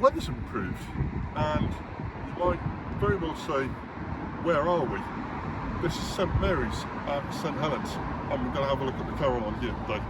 weather's improved, and you might very well say, where are we? This is St Mary's at St Helens, and we're going to have a look at the Carillon here today.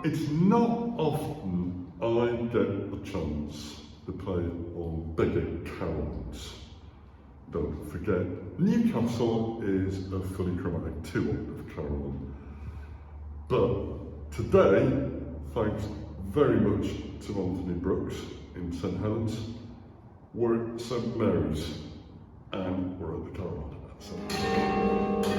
It's not often I get the chance to play on bigger carillons. Don't forget, Newcastle is a fully chromatic 2 octave carillon. But today, thanks very much to Anthony Brookes in St Helens, we're at St Mary's and we're at the Carillon at St Mary's.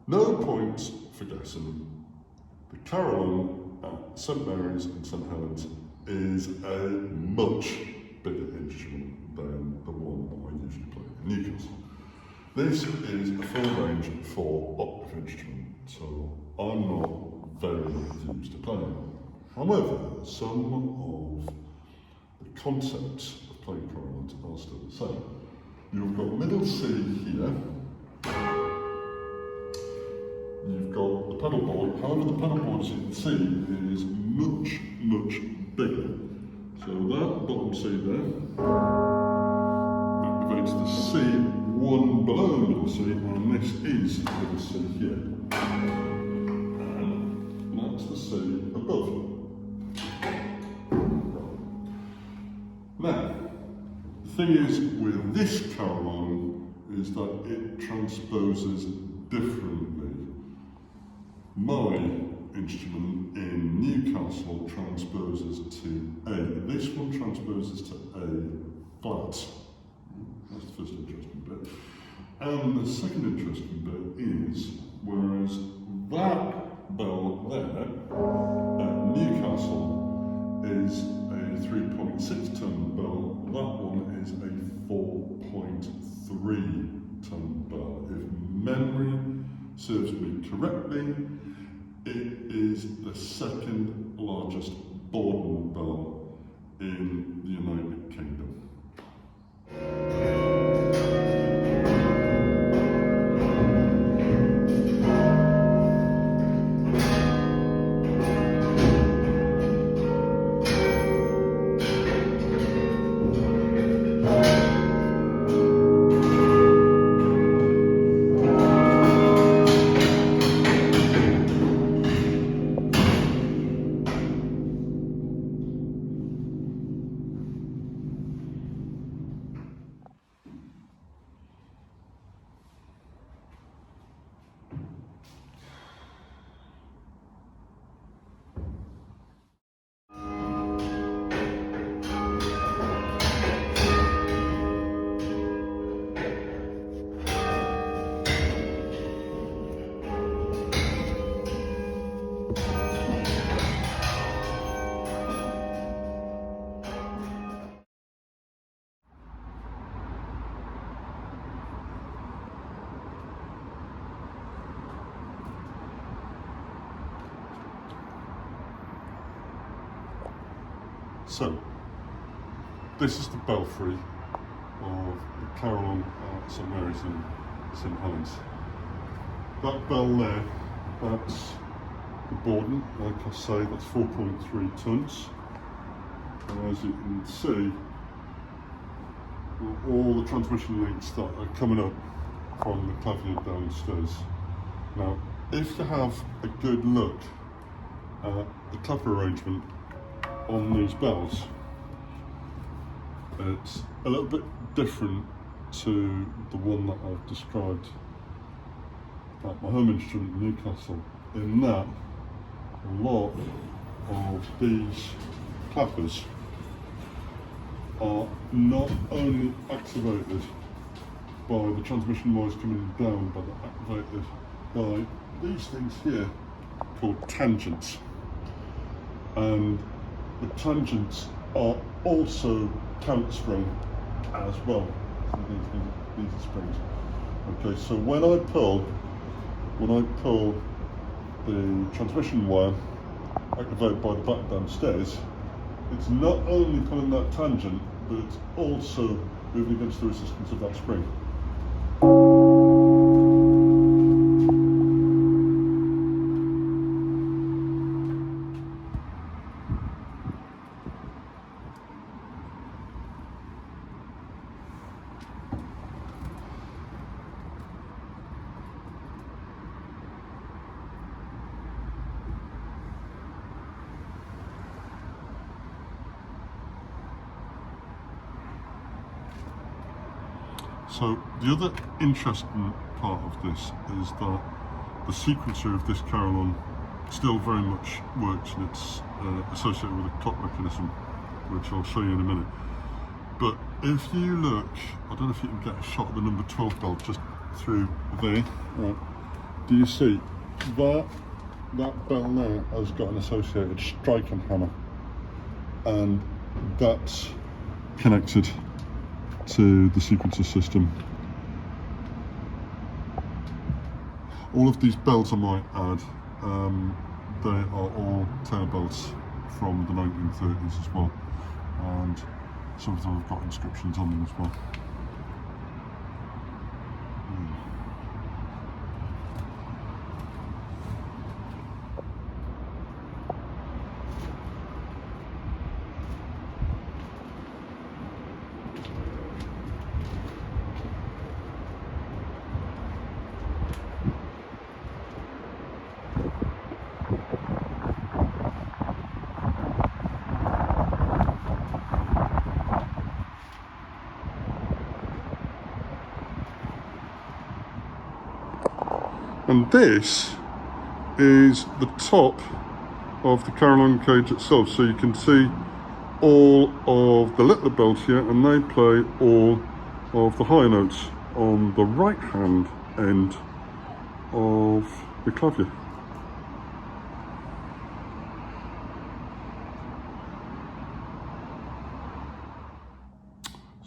No points for guessing. The Carillon at St Mary's and St Helens is a much bigger instrument than the one that I usually play in Newcastle. This is a full range 4-octave instrument, so I'm not very used to playing. However, some of the concepts of playing carillons are still the same. You've got middle C here. You've got the pedal board. However, the pedal board, as you can see, is much, much bigger. So that bottom C there activates the C one below middle C, and this is middle C here. And that's the C above. Now, the thing is with this carillon is that it transposes differently. My instrument in Newcastle transposes to A. This one transposes to A flat. That's the first interesting bit. And the second interesting bit is, whereas that bell there at Newcastle is a 3.6 ton bell, that one is a 4.3 ton bell. If memory serves me correctly, it is the second largest Borden bell in the United Kingdom. So, this is the belfry of the Carillon St Mary's in St Helens. That bell there, that's the Borden, like I say, that's 4.3 tonnes. And as you can see, all the transmission links that are coming up from the clavier downstairs. Now, if you have a good look at the clavier arrangement on these bells, it's a little bit different to the one that I've described at my home instrument in Newcastle, in that a lot of these clappers are not only activated by the transmission wires coming down, but they're activated by these things here called tangents. And the tangents are also countersprung as well. So these are springs. Okay, so when I pull the transmission wire activated by the button downstairs, it's not only pulling that tangent, but it's also moving against the resistance of that spring. So the other interesting part of this is that the sequencer of this carillon still very much works, and it's associated with a clock mechanism, which I'll show you in a minute. But if you look, I don't know if you can get a shot of the number 12 bell just through there. Right. Do you see that bell now has got an associated striking hammer, and that's connected to the sequencer system. All of these bells I might add, they are all tail bells from the 1930s as well, and some of them have got inscriptions on them as well. And this is the top of the carillon cage itself, so you can see all of the littler bells here, and they play all of the higher notes on the right hand end of the clavier.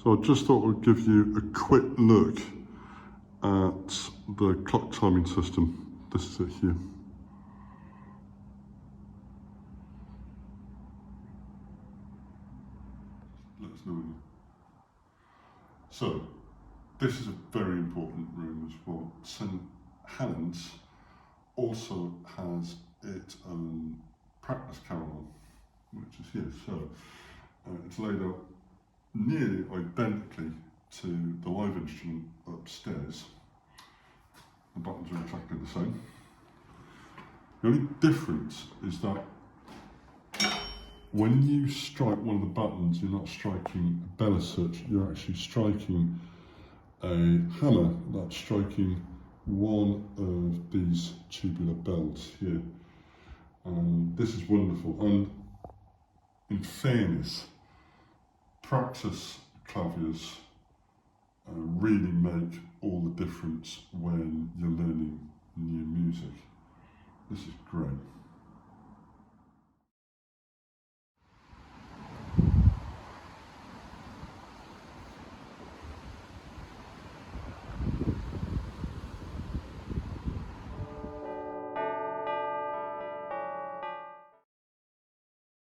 So I just thought I'd give you a quick look at the clock timing system. This is it here. Let us know when you... So, this is a very important room as well. St Helens also has its own practice carillon, which is here. So, it's laid out nearly identically to the live instrument upstairs. The buttons are exactly the same. The only difference is that when you strike one of the buttons, you're not striking a bell as such, you're actually striking a hammer that's striking one of these tubular bells here. And this is wonderful. And in fairness, practice claviers really make all the difference when you're learning new music. This is great.